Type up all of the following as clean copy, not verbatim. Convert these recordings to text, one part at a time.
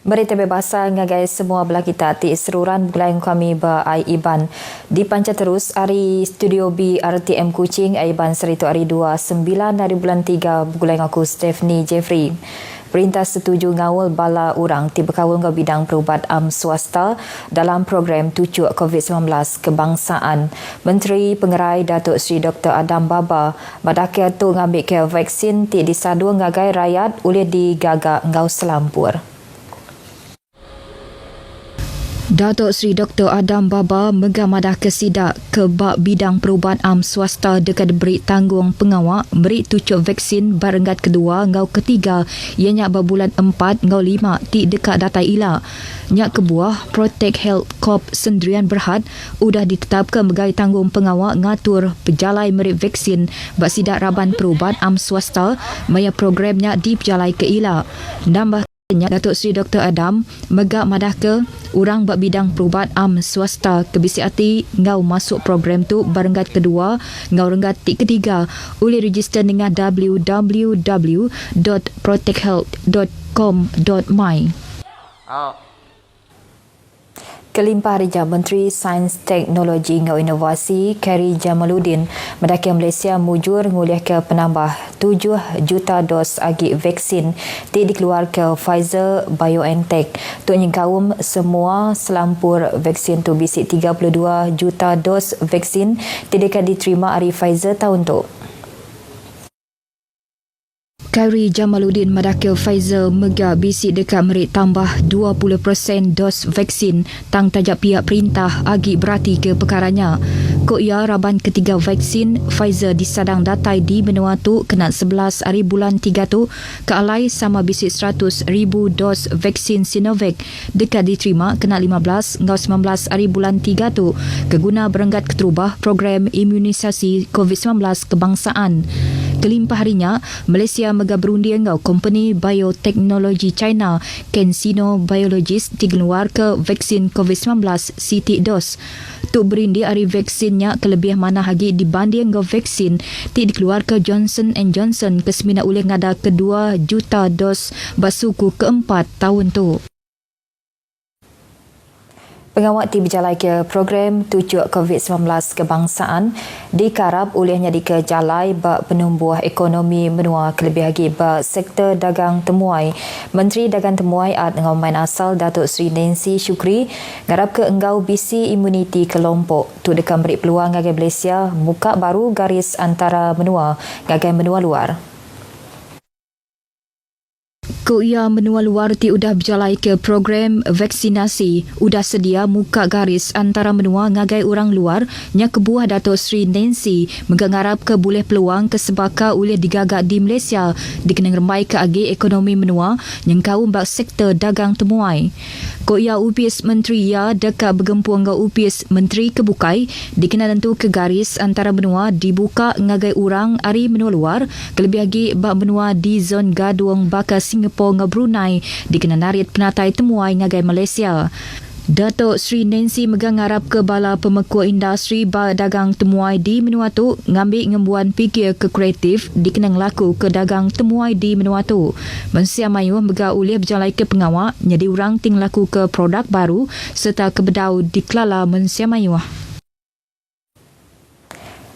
Berita bebasan ngagai semua belah kita ti seruran bulain kami ba ai iban di panca terus hari studio B RTM Kuching ai iban seritu hari 29 hari bulan 3 bulain aku Stephanie Jeffrey. Perintah setuju ngawal bala orang tiba kawal ngau bidang perubat swasta dalam program tucuk COVID-19 kebangsaan. Menteri Pengerai Datuk Seri Dr. Adam Baba badaknya tu ngambil ke vaksin ti disadu ngagai rakyat oleh digagak ngau selampur. Datuk Seri Dr. Adam Baba megamadah kesidak ke bab bidang perubat swasta dekat beri tanggung pengawak beri tucuk vaksin barengat kedua ngau ketiga ianya bulan 4 ngau 5 ti dekat datai ila. Nyak kebuah Protect Health Corp Sendirian Berhad udah ditetapkan sebagai tanggung pengawak ngatur pejalai merit vaksin bak sidak raban perubat swasta maya programnya dipejalai ke ila. Nambah Datuk Seri Dr. Adam megak madah ke orang bak bidang perubat swasta kebisi hati ngau masuk program tu barengat kedua ngau renggat tik ketiga boleh register dengan www.protecthealth.com.my. Kelimpah Rija Menteri Sains Teknologi ngau Inovasi Khairi Jamaluddin mendaki Malaysia mujur nguliah ke penambah 7 juta dos agi vaksin ti dikeluar ke Pfizer BioNTech. Tuk nyengkawum semua selampur vaksin tu bisi 32 juta dos vaksin ti dekat diterima hari Pfizer tahun tu. Khairi Jamaluddin madakil Pfizer mega bisi dekat merik tambah 20% dos vaksin tang tajak pihak perintah agi berarti ke perkaranya. Kok ia raban ketiga vaksin Pfizer disadang datai di benua tu kena 11 hari bulan 3 tu ke alai sama bisi 100,000 dos vaksin Sinovac dekat diterima kena 15 ngau 19 hari bulan 3 tu keguna berenggat keterubah program imunisasi COVID-19 kebangsaan. Kelimpah harinya, Malaysia mega berundi ngau company bioteknologi China CanSino Biologics dikeluar ke vaksin COVID-19 sitik dos. Tuk berindi hari vaksinnya kelebih mana lagi dibanding ngau vaksin ti dikeluar ke Johnson & Johnson kesemina oleh ngada kedua juta dos basuku keempat tahun tu. Pengawak ti berjalai ke program tucuk COVID-19 kebangsaan dikarap olehnya di ke jalai bak penumbuh ekonomi menua kelebih lagi bak sektor dagang temuai. Menteri Dagang Temuai Ad ngau main asal Datuk Seri Nancy Shukri ngarap ke enggau bisi imuniti kelompok tu dekat beri peluang ngagai Malaysia muka baru garis antara menua ngagai menua luar. Ko ia menua luar ti udah berjalai ke program vaksinasi udah sedia muka garis antara menua ngagai orang luar nya kebuah Datuk Seri Nancy mengangarap ke boleh peluang kesebaka oleh digagak di Malaysia dikenang remai ke agi ekonomi menua yang kaum bak sektor dagang temuai. Ko ia upis menteri ia dekat bergempuang ngau upis menteri kebukai dikenal tentu ke garis antara menua dibuka ngagai orang ari menua luar kelebih lagi bak menua di zon gaduang baka Singapura ngau Brunei dikenal narit penatai temuai ngagai Malaysia. Datuk Seri Nancy megang ngarap ke bala pemekuat industri dagang temuai di menua tu ngambil ngembuan fikir ke kreatif dikenang laku ke dagang temuai di menua tu. Mensia mayuh mega ulih berjalai ke pengawak jadi orang ting laku ke produk baru serta kebedau di kelala mensia mayuh.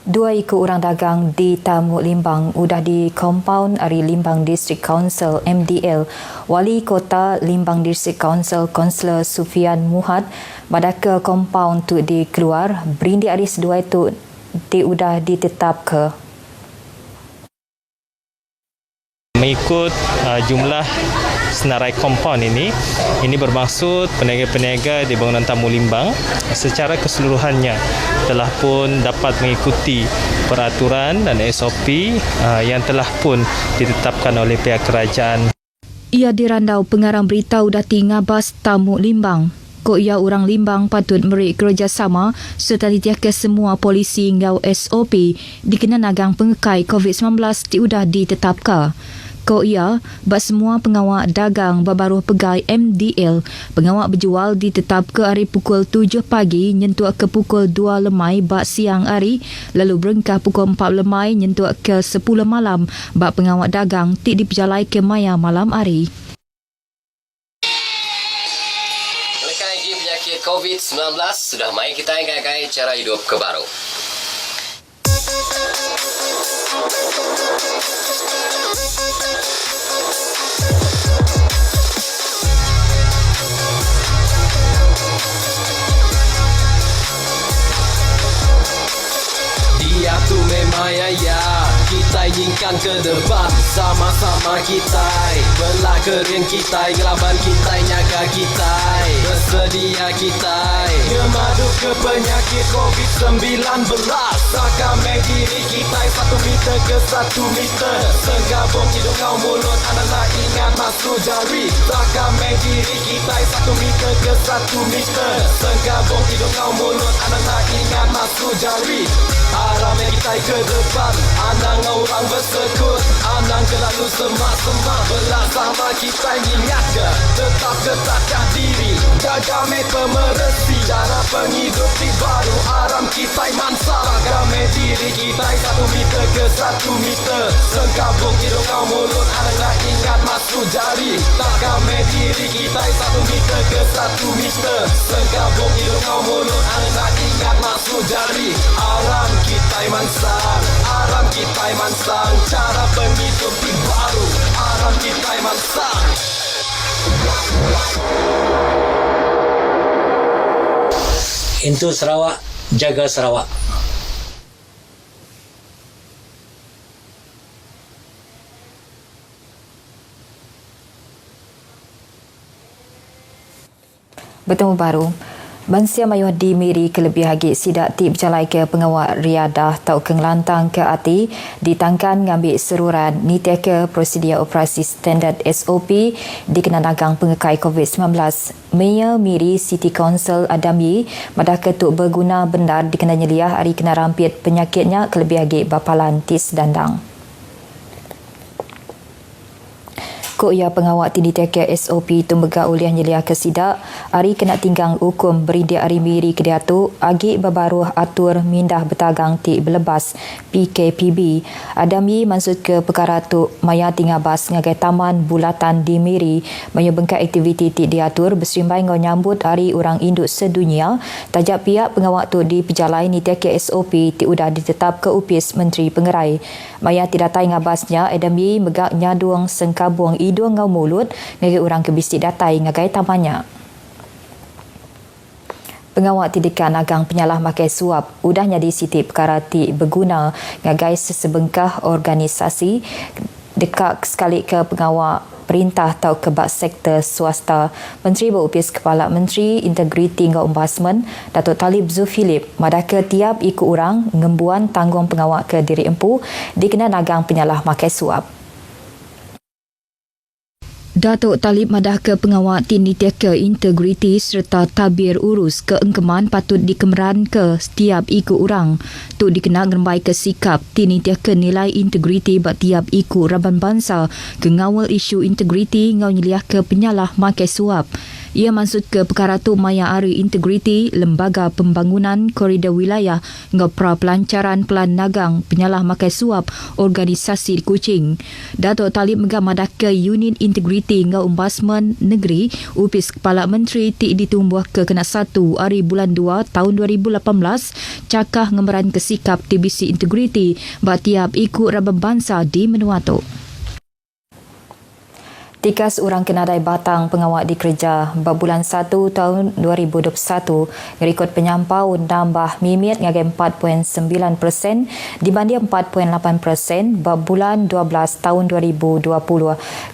2 ikut orang dagang di Tamuk Limbang udah di kompaun Ari Limbang District Council MDL. Wali Kota Limbang District Council Kaunselor Sufian Muhad badak ke kompaun tu dikeluar berindi Ari sedua itu udah ditetap ke. Mengikut jumlah senarai kompaun ini bermaksud peniaga-peniaga di bangunan Tamuk Limbang secara keseluruhannya telah pun dapat mengikuti peraturan dan SOP yang telah pun ditetapkan oleh pihak kerajaan. Ia dirandau pengarang berita udah tingabas Tamuk Limbang. Ko ia orang Limbang patut beri kerjasama serta ditiak ke semua polisi ngau SOP dikenal agang pengekai COVID-19 udah ditetapkan. Ko ia, bak semua pengawak dagang babaruh pegai MDL, pengawak berjual ditetap ke hari pukul 7 pagi nyentuh ke pukul 2 lemai bak siang hari, lalu berengkah pukul 4 lemai nyentuh ke 10 malam bak pengawak dagang tik diperjalai ke maya malam hari. kaki penyakit COVID-19 sudah mai kita ingatkan cara hidup kebaru. Dia tu memang ya, kita inginkan ke depan sama-sama kita. Belah kering kita, gelaban kita, nyaga kita. Bersedia kita ngemadu ke penyakit COVID-19. Rakamai diri kita 1 meter ke 1 meter. Senggabung hidung kau mulut, anda ingat masuk jari. Rakamai diri kita 1 meter ke 1 meter. Senggabung hidung kau mulut, anda ingat masuk jari. Ramai kita ke depan, anang orang bersekut, anang terlalu semak-semak. Belah sama kita ingat ke, tetap ketatkan diri, jaga me pemerhati, cara penghidupi baru. Aram kita mansar, ramai diri kita 1 meter ke 1 meter. Sengkabung hidung kau mulut, anang ingat masuk jari. Ramai diri kita 1 meter ke 1 meter. Sengkabung hidung kau mulut, anang ingat masuk jari. Aram kita mansang, aram kita mansang, cara penghidupi baru. Aram kita mansang. Itu Sarawak, jaga Sarawak. Bertemu baru. Bansia mayuh di Miri kelebih hagi sidak ti berjalai ke pengawal riadah tau kengelantang ke ati ditangkan ngambil seruran nitia ke prosedur operasi standard SOP dikenan agang pengekai COVID-19. Mayor Miri City Council Adamyi madah ketuk berguna bendar dikenan nyeliah hari kena rampit penyakitnya kelebih hagi bapalan tis dandang. Kok ia pengawal tindi teke SOP tumbega uliah nyeliah ke sidak, hari kena tinggang hukum berindia hari Miri ke diatu, agi babaruh atur mindah bertagang ti belebas PKPB. Adamyi maksud ke perkara tu maya tinggal bas ngagai taman bulatan di Miri, maya bengkak aktiviti ti diatur berserimbai ngau nyambut hari orang induk sedunia, tajak pihak pengawal tu di pejalai ni teke SOP ti udah ditetap ke upis Menteri Pengerai. Maya tidak tai ngabasnya, Adamyi megak nyaduang sengkabung hidung ngau mulut ngagai orang kebisik datai ngagai tamannya. Pengawal tindakan agang penyalah makai suap udahnya di siti perkara ti berguna ngagai sesebengkah organisasi dekat sekali ke pengawal perintah atau kebak sektor swasta. Menteri berupis Kepala Menteri Integriti ngau Ombudsman Datuk Talib Zulkifli madah ke tiap ikut orang ngembuan tanggung pengawal ke diri empu dikenan agang penyalah makai suap. Datuk Talib madah ke pengawal tinditia ke integriti serta tabir urus keengkeman patut dikemeran ke setiap ikut orang. Tu dikena ngerembai ke sikap tinditia ke nilai integriti bak tiap ikut raban bangsa ke ngawal isu integriti ngau nyeliah ke penyalah makai suap. Ia maksud ke perkara tu maya ari integriti lembaga pembangunan koridor wilayah ngau pra pelancaran pelan nagang penyalah makai suap organisasi di Kuching. Datuk Talib megam madah ke unit integriti ngau Ombudsman Negeri upis Kepala Menteri ti ditumbuh ke kena 1 hari bulan 2 tahun 2018 cakah ngemeran ke sikap TBC integriti bak tiap ikut raban bangsa di Menua tu. Tikas orang kenadai batang pengawal dikerja bab bulan 1 tahun 2021 rekod penyampau nambah mimit ngagai 4.9% dibanding 4.8% bab bulan 12 tahun 2020.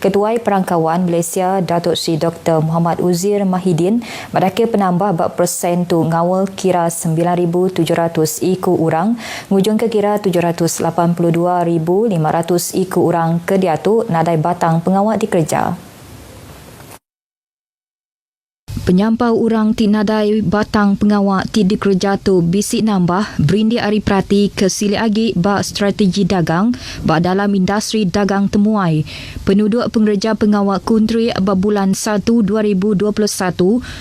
Ketua Perangkawan Malaysia Datuk Seri Dr. Muhammad Uzir Mahidin badake penambah bab persen tu ngawal kira 9,700 ikut orang ngujung ke kira 782,500 ikut orang ke diatu nadai batang pengawal dikerja. Penyampau orang tinadai batang pengawal ti dikerja tu bisik nambah berindi ari prati ke sili agi bak strategi dagang bak dalam industri dagang temuai. Penduduk pengerja pengawal kuntri bak bulan 1 2021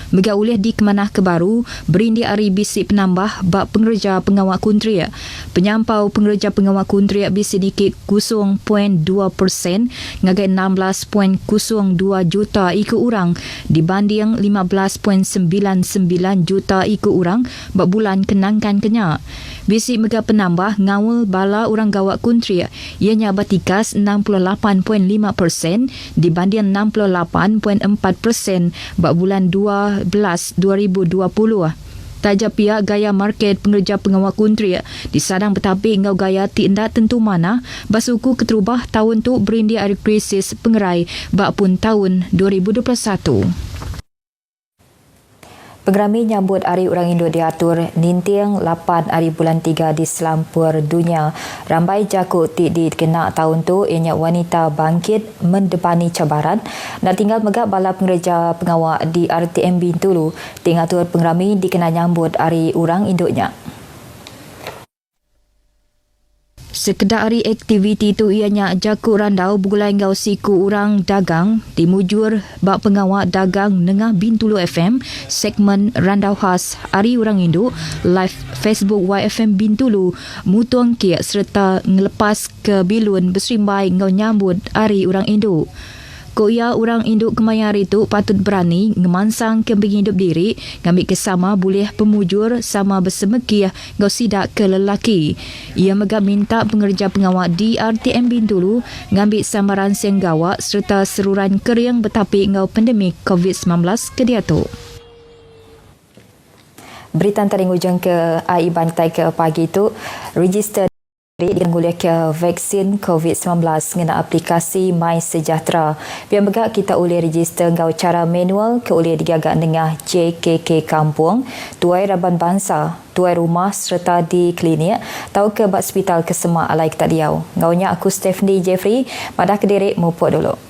mega ulih di Kemanah Kebaru berindi ari bisik penambah bak pengerja pengawal kuntri. Penyampau pengerja pengawal kuntri bisik dikit 0.2% ngagai 16.02 juta ikut orang dibanding 15 11.99 juta ikut orang bak bulan kenangkan kenyak. Bisi mega penambah ngawal bala orang gawak kuntri ianya batikas 68.5% dibanding 68.4% bak bulan 12 2020. Tajap pihak gaya market pengerja pengawal kuntri disadang bertapik ngau gaya tindak tentu mana basuku keterubah tahun tu berindia ada krisis pengerai bak pun tahun 2021. Pengerami nyambut Hari Orang Indo diatur nintiang 8 hari bulan 3 di selampur dunia. Rambai jakut di kena tahun tu ianya wanita bangkit mendepani cabaran nak tinggal megak bala pengerja pengawal di RTM Bintulu. Tingatur pengerami dikena nyambut Hari Orang Indoknya. Sekedar hari aktiviti tu ianya jakut randau bergulai ngau siku orang dagang dimujur bak pengawal dagang Nengah Bintulu FM segmen randau khas Hari Orang Indo live Facebook YFM Bintulu mutuang kia serta ngelepas ke bilun berserimbai ngau nyambut Hari Orang Indo. Koya orang induk kemayari tu patut berani ngemansang kembing hidup diri ngambil kesama boleh pemujur sama bersemekih ngau sidak ke lelaki. Ia megah minta pengerja pengawal di RTM Bintulu ngambil samaran senggawak serta seruran kering bertapik ngau pandemik COVID-19 ke dia tu. Berita antara hujung ke AI Bantai ke pagi tu, register digulai ke vaksin COVID-19 ngena aplikasi My Sejahtera. Biar megak kita boleh register ngau cara manual ke boleh digagak dengan JKK Kampung, tuai Raban Bangsa, tuai rumah serta di klinik, tahu ke bak hospital kesemak alai ketak diau. Ngaunya aku Stephanie Jeffrey, madah Kediri mupuk dulu.